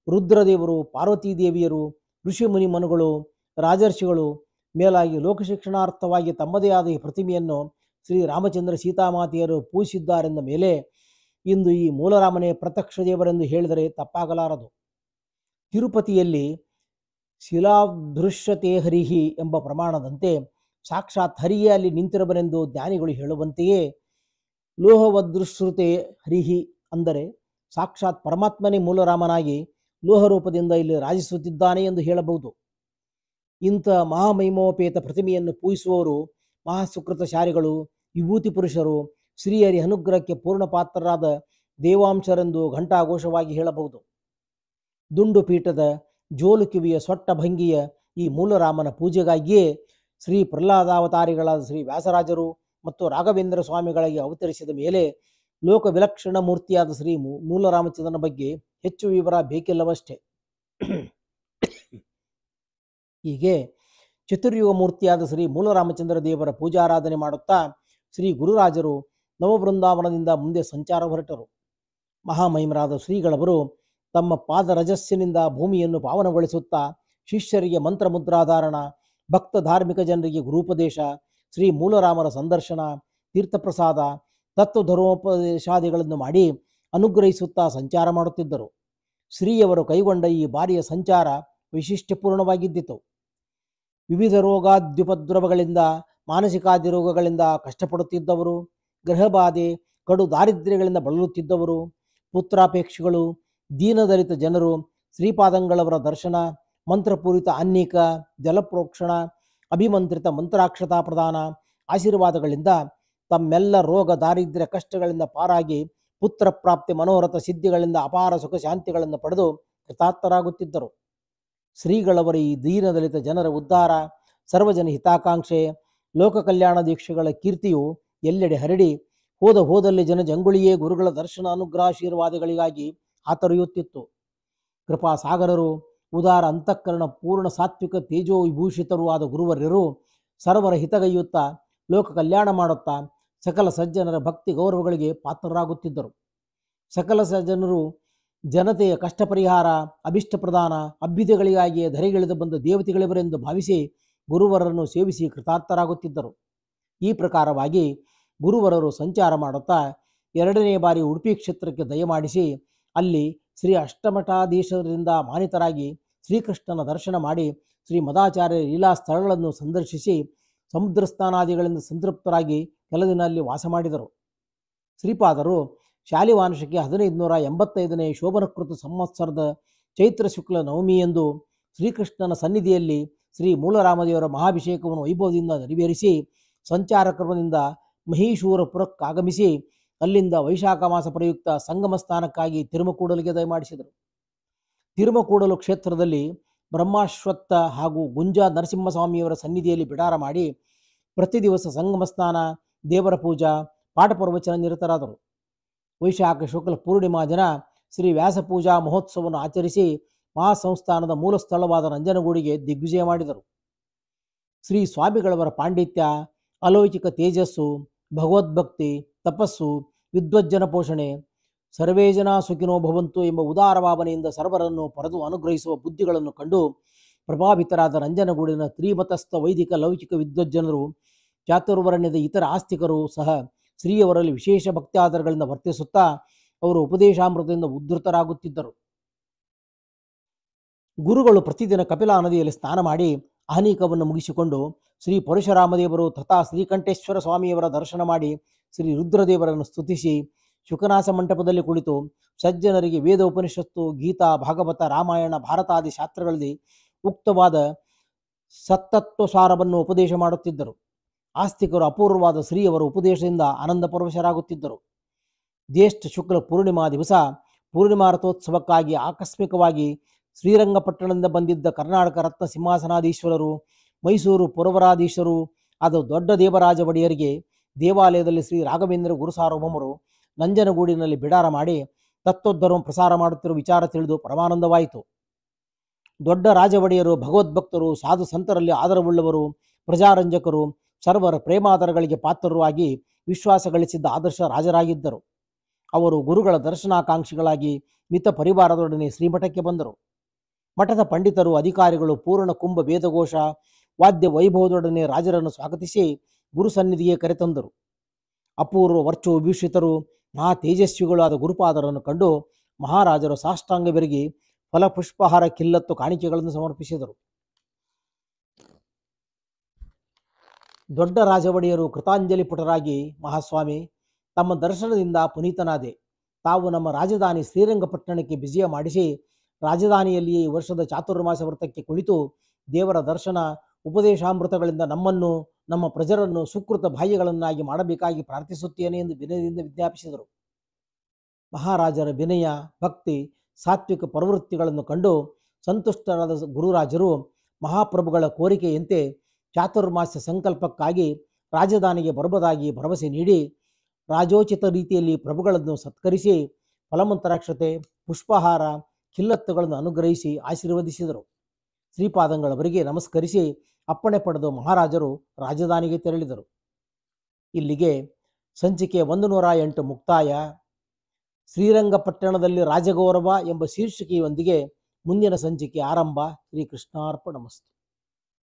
ರುದ್ರದೇವರು, ಪಾರ್ವತೀದೇವಿಯರು, ಋಷಿ ಮುನಿ ಮನುಗಳು, ರಾಜರ್ಷಿಗಳು, ಮೇಲಾಗಿ ಲೋಕಶಿಕ್ಷಣಾರ್ಥವಾಗಿ ತಮ್ಮದೇ ಆದ ಈ ಪ್ರತಿಮೆಯನ್ನು ಶ್ರೀರಾಮಚಂದ್ರ ಸೀತಾಮಾತೆಯರು ಪೂಜಿಸಿದ್ದಾರೆಂದ ಮೇಲೆ ಇಂದು ಈ ಮೂಲರಾಮನೇ ಪ್ರತ್ಯಕ್ಷ ದೇವರೆಂದು ಹೇಳಿದರೆ ತಪ್ಪಾಗಲಾರದು. ತಿರುಪತಿಯಲ್ಲಿ ಶಿಲಾದೃಶ್ಯತೆ ಹರಿಹಿ ಎಂಬ ಪ್ರಮಾಣದಂತೆ ಸಾಕ್ಷಾತ್ ಹರಿಯೇ ಅಲ್ಲಿ ನಿಂತಿರಬನೆಂದು ಜ್ಞಾನಿಗಳು ಹೇಳುವಂತೆಯೇ ಲೋಹವದೃಶ್ರುತೆ ಹರಿಹಿ ಅಂದರೆ ಸಾಕ್ಷಾತ್ ಪರಮಾತ್ಮನೇ ಮೂಲರಾಮನಾಗಿ ಲೋಹರೂಪದಿಂದ ಇಲ್ಲಿ ರಾಜಿಸುತ್ತಿದ್ದಾನೆ ಎಂದು ಹೇಳಬಹುದು. ಇಂಥ ಮಹಾಮಹಿಮೋಪೇತ ಪ್ರತಿಮೆಯನ್ನು ಪೂಜಿಸುವವರು ಮಹಾಸುಕೃತಶಾಲಿಗಳು, ವಿಭೂತಿ ಪುರುಷರು, ಶ್ರೀಹರಿ ಅನುಗ್ರಹಕ್ಕೆ ಪೂರ್ಣ ಪಾತ್ರರಾದ ದೇವಾಂಶರೆಂದು ಘಂಟಾಘೋಷವಾಗಿ ಹೇಳಬಹುದು. ದುಂಡು ಪೀಠದ ಜೋಲು ಕಿವಿಯ ಸೊಟ್ಟ ಭಂಗಿಯ ಈ ಮೂಲರಾಮನ ಪೂಜೆಗಾಗಿಯೇ ಶ್ರೀ ಪ್ರಹ್ಲಾದಾವತಾರಿಗಳಾದ ಶ್ರೀ ವ್ಯಾಸರಾಜರು ಮತ್ತು ರಾಘವೇಂದ್ರ ಸ್ವಾಮಿಗಳಿಗೆ ಅವತರಿಸಿದ ಮೇಲೆ ಲೋಕ ವಿಲಕ್ಷಣ ಮೂರ್ತಿಯಾದ ಶ್ರೀ ಮೂಲರಾಮಚಂದ್ರನ ಬಗ್ಗೆ ಹೆಚ್ಚು ವಿವರ ಬೇಕಿಲ್ಲವಷ್ಟೇ. ಹೀಗೆ ಚತುರ್ಯುಗ ಮೂರ್ತಿಯಾದ ಶ್ರೀ ಮೂಲರಾಮಚಂದ್ರ ದೇವರ ಪೂಜಾರಾಧನೆ ಮಾಡುತ್ತಾ ಶ್ರೀ ಗುರುರಾಜರು ನವಬೃಂದಾವನದಿಂದ ಮುಂದೆ ಸಂಚಾರ ಹೊರಟರು. ಮಹಾಮಹಿಮರಾದ ಶ್ರೀಗಳವರು ತಮ್ಮ ಪಾದರಜಸ್ಸಿನಿಂದ ಭೂಮಿಯನ್ನು ಪಾವನಗೊಳಿಸುತ್ತಾ ಶಿಷ್ಯರಿಗೆ ಮಂತ್ರಮುದ್ರಾಧಾರಣ, ಭಕ್ತ ಧಾರ್ಮಿಕ ಜನರಿಗೆ ಗುರುಪದೇಶ, ಶ್ರೀ ಮೂಲರಾಮರ ಸಂದರ್ಶನ, ತೀರ್ಥಪ್ರಸಾದ, ತತ್ವಧರ್ಮೋಪದೇಶಾದಿಗಳನ್ನು ಮಾಡಿ ಅನುಗ್ರಹಿಸುತ್ತಾ ಸಂಚಾರ ಮಾಡುತ್ತಿದ್ದರು. ಶ್ರೀಯವರು ಕೈಗೊಂಡ ಈ ಬಾರಿಯ ಸಂಚಾರ ವೈಶಿಷ್ಟ್ಯಪೂರ್ಣವಾಗಿದ್ದಿತು. ವಿವಿಧ ರೋಗಾದ್ಯುಪದ್ರವಗಳಿಂದ, ಮಾನಸಿಕಾದಿ ರೋಗಗಳಿಂದ ಕಷ್ಟಪಡುತ್ತಿದ್ದವರು, ಗ್ರಹಬಾಧೆ, ಕಡು ದಾರಿದ್ರ್ಯಗಳಿಂದ ಬಳಲುತ್ತಿದ್ದವರು, ಪುತ್ರಾಪೇಕ್ಷಿಗಳು, ದೀನದಲಿತ ಜನರು ಶ್ರೀಪಾದಂಗಳವರ ದರ್ಶನ, ಮಂತ್ರಪೂರಿತ ಅನ್ನಿಕ, ಜಲಪ್ರೋಕ್ಷಣ, ಅಭಿಮಂತ್ರಿತ ಮಂತ್ರಾಕ್ಷತಾ ಪ್ರದಾನ ಆಶೀರ್ವಾದಗಳಿಂದ ತಮ್ಮೆಲ್ಲ ರೋಗ ದಾರಿದ್ರ್ಯ ಕಷ್ಟಗಳಿಂದ ಪಾರಾಗಿ ಪುತ್ರ ಪ್ರಾಪ್ತಿ ಮನೋರಥ ಸಿದ್ಧಿಗಳಿಂದ ಅಪಾರ ಸುಖ ಶಾಂತಿಗಳನ್ನು ಪಡೆದು ಕೃತಾರ್ಥರಾಗುತ್ತಿದ್ದರು. ಶ್ರೀಗಳವರ ಈ ದೀನದಲಿತ ಜನರ ಉದ್ಧಾರ, ಸರ್ವಜನ ಹಿತಾಕಾಂಕ್ಷೆ, ಲೋಕ ಕಲ್ಯಾಣ ದೀಕ್ಷೆಗಳ ಕೀರ್ತಿಯು ಎಲ್ಲೆಡೆ ಹರಡಿ ಹೋದಲ್ಲಿ ಜನ ಜಂಗುಳಿಯೇ ಗುರುಗಳ ದರ್ಶನ ಅನುಗ್ರಹಾಶೀರ್ವಾದಗಳಿಗಾಗಿ ಆತರಿಯುತ್ತಿತ್ತು. ಕೃಪಾಸಾಗರರು, ಉದಾರ ಅಂತಃಕರಣ, ಪೂರ್ಣ ಸಾತ್ವಿಕ ತೇಜೋ ವಿಭೂಷಿತರೂ ಆದ ಗುರುವರ್ಯರು ಸರ್ವರ ಹಿತಗೈಯುತ್ತಾ ಲೋಕ ಕಲ್ಯಾಣ ಮಾಡುತ್ತಾ ಸಕಲ ಸಜ್ಜನರ ಭಕ್ತಿ ಗೌರವಗಳಿಗೆ ಪಾತ್ರರಾಗುತ್ತಿದ್ದರು. ಸಕಲ ಸಜ್ಜನರು ಜನತೆಯ ಕಷ್ಟ ಪರಿಹಾರ, ಅಭಿಷ್ಟ ಪ್ರದಾನ, ಅಭ್ಯುದಯಗಳಿಗಾಗಿಯೇ ಧರೆಗಿಳಿದು ಬಂದ ದೇವತೆಗಳಿವರೆಂದು ಭಾವಿಸಿ ಗುರುವರರನ್ನು ಸೇವಿಸಿ ಕೃತಾರ್ಥರಾಗುತ್ತಿದ್ದರು. ಈ ಪ್ರಕಾರವಾಗಿ ಗುರುವರರು ಸಂಚಾರ ಮಾಡುತ್ತಾ 2ನೇ ಬಾರಿ ಉಡುಪಿ ಕ್ಷೇತ್ರಕ್ಕೆ ದಯಮಾಡಿಸಿ ಅಲ್ಲಿ ಶ್ರೀ ಅಷ್ಟಮಠಾಧೀಶರಿಂದ ಮಾನಿತರಾಗಿ ಶ್ರೀಕೃಷ್ಣನ ದರ್ಶನ ಮಾಡಿ ಶ್ರೀ ಮದಾಚಾರ್ಯ ಲೀಲಾ ಸ್ಥಳಗಳನ್ನು ಸಂದರ್ಶಿಸಿ ಸಮುದ್ರ ಸ್ನಾನಾದಿಗಳಿಂದ ಸಂತೃಪ್ತರಾಗಿ ಕೆಲ ದಿನ ಅಲ್ಲಿ ವಾಸ ಮಾಡಿದರು. ಶ್ರೀಪಾದರು ಶಾಲಿವಾಂಶಕ್ಕೆ 1585ನೇ ಶೋಭನಕೃತ ಸಂವತ್ಸರದ ಚೈತ್ರ ಶುಕ್ಲ ನವಮಿಯಂದು ಶ್ರೀಕೃಷ್ಣನ ಸನ್ನಿಧಿಯಲ್ಲಿ ಶ್ರೀ ಮೂಲರಾಮದೇವರ ಮಹಾಭಿಷೇಕವನ್ನು ವೈಭವದಿಂದ ನೆರವೇರಿಸಿ ಸಂಚಾರ ಕ್ರಮದಿಂದ ಮಹೀಶೂರಪುರಕ್ಕಾಗಮಿಸಿ ಅಲ್ಲಿಂದ ವೈಶಾಖ ಮಾಸ ಪ್ರಯುಕ್ತ ಸಂಗಮ ಸ್ಥಾನಕ್ಕಾಗಿ ತಿರುಮಕೂಡಲಿಗೆ ದಯಮಾಡಿಸಿದರು. ತಿರುಮಕೂಡಲು ಕ್ಷೇತ್ರದಲ್ಲಿ ಬ್ರಹ್ಮಾಶ್ವತ್ಥ ಹಾಗೂ ಗುಂಜಾ ನರಸಿಂಹಸ್ವಾಮಿಯವರ ಸನ್ನಿಧಿಯಲ್ಲಿ ಬಿಡಾರ ಮಾಡಿ ಪ್ರತಿ ದಿವಸ ಸಂಗಮ ಸ್ನಾನ, ದೇವರ ಪೂಜಾ, ಪಾಠ ಪ್ರವಚನ ನಿರತರಾದರು. ವೈಶಾಖ ಶುಕ್ಲ ಪೂರ್ಣಿಮಾ ದಿನ ಶ್ರೀ ವ್ಯಾಸಪೂಜಾ ಮಹೋತ್ಸವವನ್ನು ಆಚರಿಸಿ ಮಹಾಸಂಸ್ಥಾನದ ಮೂಲ ಸ್ಥಳವಾದ ನಂಜನಗೂಡಿಗೆ ದಿಗ್ವಿಜಯ ಮಾಡಿದರು. ಶ್ರೀ ಸ್ವಾಮಿಗಳವರ ಪಾಂಡಿತ್ಯ, ಅಲೌಕಿಕ ತೇಜಸ್ಸು, ಭಗವದ್ಭಕ್ತಿ, ತಪಸ್ಸು, ವಿದ್ವಜ್ಜನ ಪೋಷಣೆ, ಸರ್ವೇ ಜನ ಸುಖಿನೋ ಭವಂತು ಎಂಬ ಉದಾರ ಭಾವನೆಯಿಂದ ಸರ್ವರನ್ನು ಪಡೆದು ಅನುಗ್ರಹಿಸುವ ಬುದ್ಧಿಗಳನ್ನು ಕಂಡು ಪ್ರಭಾವಿತರಾದ ನಂಜನಗೂಡಿನ ತ್ರಿಮತಸ್ಥ ವೈದಿಕ ಲೌಕಿಕ ವಿದ್ವಜ್ಜನರು, ಚಾತುರ್ವರ್ಣ್ಯದ ಇತರ ಆಸ್ತಿಕರು ಸಹ ಶ್ರೀಯವರಲ್ಲಿ ವಿಶೇಷ ಭಕ್ತ್ಯಾದರಗಳಿಂದ ವರ್ತಿಸುತ್ತಾ ಅವರು ಉಪದೇಶಾಮೃತದಿಂದ ಉದ್ಧತರಾಗುತ್ತಿದ್ದರು. ಗುರುಗಳು ಪ್ರತಿದಿನ ಕಪಿಲಾ ನದಿಯಲ್ಲಿ ಸ್ನಾನ ಮಾಡಿ ಆಹ್ನಿಕವನ್ನು ಮುಗಿಸಿಕೊಂಡು ಶ್ರೀ ಪರಶುರಾಮದೇವರು ತಥಾ ಶ್ರೀಕಂಠೇಶ್ವರ ಸ್ವಾಮಿಯವರ ದರ್ಶನ ಮಾಡಿ ಶ್ರೀ ರುದ್ರದೇವರನ್ನು ಸ್ತುತಿಸಿ ಶುಕನಾಸ ಮಂಟಪದಲ್ಲಿ ಕುಳಿತು ಸಜ್ಜನರಿಗೆ ವೇದ ಉಪನಿಷತ್ತು, ಗೀತಾ, ಭಾಗವತ, ರಾಮಾಯಣ, ಭಾರತಾದಿ ಶಾಸ್ತ್ರಗಳಲ್ಲಿ ಉಕ್ತವಾದ ಸತ್ತತ್ವಸಾರವನ್ನು ಉಪದೇಶ ಮಾಡುತ್ತಿದ್ದರು. ಆಸ್ತಿಕರು ಅಪೂರ್ವವಾದ ಶ್ರೀಯವರ ಉಪದೇಶದಿಂದ ಆನಂದ ಪರವಶರಾಗುತ್ತಿದ್ದರು. ಜ್ಯೇಷ್ಠ ಶುಕ್ಲ ಪೂರ್ಣಿಮಾ ದಿವಸ ಪೂರ್ಣಿಮಾ ರಥೋತ್ಸವಕ್ಕಾಗಿ ಆಕಸ್ಮಿಕವಾಗಿ ಶ್ರೀರಂಗಪಟ್ಟಣದಿಂದ ಬಂದಿದ್ದ ಕರ್ನಾಟಕ ರತ್ನ ಸಿಂಹಾಸನಾಧೀಶ್ವರರು, ಮೈಸೂರು ಪುರವರಾಧೀಶರು ಆದ ದೊಡ್ಡ ದೇವರಾಜ ಒಡೆಯರಿಗೆ ದೇವಾಲಯದಲ್ಲಿ ಶ್ರೀ ರಾಘವೇಂದ್ರ ಗುರುಸಾರ್ವಭೌಮರು ನಂಜನಗೂಡಿನಲ್ಲಿ ಬಿಡಾರ ಮಾಡಿ ತತ್ವಧರ್ಮ ಪ್ರಸಾರ ಮಾಡುತ್ತಿರುವ ವಿಚಾರ ತಿಳಿದು ಪರಮಾನಂದವಾಯಿತು. ದೊಡ್ಡ ರಾಜ ಒಡೆಯರು ಭಗವದ್ಭಕ್ತರು, ಸಾಧು ಸಂತರಲ್ಲಿ ಆದರವುಳ್ಳವರು, ಪ್ರಜಾರಂಜಕರು, ಸರ್ವರ ಪ್ರೇಮಾದರಗಳಿಗೆ ಪಾತ್ರರು ಆಗಿ ವಿಶ್ವಾಸ ಗಳಿಸಿದ್ದ ಆದರ್ಶ ರಾಜರಾಗಿದ್ದರು. ಅವರು ಗುರುಗಳ ದರ್ಶನಾಕಾಂಕ್ಷಿಗಳಾಗಿ ಮಿತ ಪರಿವಾರದೊಡನೆ ಶ್ರೀಮಠಕ್ಕೆ ಬಂದರು. ಮಠದ ಪಂಡಿತರು, ಅಧಿಕಾರಿಗಳು ಪೂರ್ಣ ಕುಂಭ ವೇದಘೋಷ ವಾದ್ಯ ವೈಭವದೊಡನೆ ರಾಜರನ್ನು ಸ್ವಾಗತಿಸಿ ಗುರು ಸನ್ನಿಧಿಗೆ ಕರೆತಂದರು. ಅಪೂರ್ವ ವರ್ಚು ವಿಭೂಷಿತರು, ಮಹಾ ತೇಜಸ್ವಿಗಳು ಆದ ಗುರುಪಾದರನ್ನು ಕಂಡು ಮಹಾರಾಜರು ಸಾಷ್ಟಾಂಗ ಬೆರಗಿ ಫಲಪುಷ್ಪಹಾರ ಕಿಲ್ಲತ್ತು ಕಾಣಿಕೆಗಳನ್ನು ಸಮರ್ಪಿಸಿದರು. ದೊಡ್ಡ ರಾಜ ಒಡೆಯರು ಕೃತಾಂಜಲಿ ಪುಟರಾಗಿ, ಮಹಾಸ್ವಾಮಿ, ತಮ್ಮ ದರ್ಶನದಿಂದ ಪುನೀತನಾದೆ. ತಾವು ನಮ್ಮ ರಾಜಧಾನಿ ಶ್ರೀರಂಗಪಟ್ಟಣಕ್ಕೆ ವಿಜಯ ಮಾಡಿಸಿ ರಾಜಧಾನಿಯಲ್ಲಿಯೇ ಈ ವರ್ಷದ ಚಾತುರ್ಮಾಸ ವ್ರತಕ್ಕೆ ಕುಳಿತು ದೇವರ ದರ್ಶನ ಉಪದೇಶಾಮೃತಗಳಿಂದ ನಮ್ಮನ್ನು ನಮ್ಮ ಪ್ರಜರನ್ನು ಸುಕೃತ ಬಾಹ್ಯಗಳನ್ನಾಗಿ ಮಾಡಬೇಕಾಗಿ ಪ್ರಾರ್ಥಿಸುತ್ತೇನೆ ಎಂದು ವಿನಯದಿಂದ ವಿಜ್ಞಾಪಿಸಿದರು. ಮಹಾರಾಜರ ವಿನಯ, ಭಕ್ತಿ, ಸಾತ್ವಿಕ ಪ್ರವೃತ್ತಿಗಳನ್ನು ಕಂಡು ಸಂತುಷ್ಟರಾದ ಗುರುರಾಜರು ಮಹಾಪ್ರಭುಗಳ ಕೋರಿಕೆಯಂತೆ ಚಾತುರ್ಮಾಸ್ಯ ಸಂಕಲ್ಪಕ್ಕಾಗಿ ರಾಜಧಾನಿಗೆ ಬರಬಹುದಾಗಿ ಭರವಸೆ ನೀಡಿ ರಾಜೋಚಿತ ರೀತಿಯಲ್ಲಿ ಪ್ರಭುಗಳನ್ನು ಸತ್ಕರಿಸಿ ಫಲಮಂತ್ರಾಕ್ಷತೆ, ಪುಷ್ಪಹಾರ, ಕಿಲ್ಲತ್ತುಗಳನ್ನು ಅನುಗ್ರಹಿಸಿ ಆಶೀರ್ವದಿಸಿದರು. ಶ್ರೀಪಾದಂಗಳವರಿಗೆ ನಮಸ್ಕರಿಸಿ ಅಪ್ಪಣೆ ಪಡೆದು ಮಹಾರಾಜರು ರಾಜಧಾನಿಗೆ ತೆರಳಿದರು. ಇಲ್ಲಿಗೆ ಸಂಚಿಕೆ 108 ಮುಕ್ತಾಯ. ಶ್ರೀರಂಗಪಟ್ಟಣದಲ್ಲಿ ರಾಜಗೌರವ ಎಂಬ ಶೀರ್ಷಿಕೆಯೊಂದಿಗೆ ಮುಂದಿನ ಸಂಚಿಕೆ ಆರಂಭ. ಶ್ರೀಕೃಷ್ಣಾರ್ಪಣಮಸ್ತು.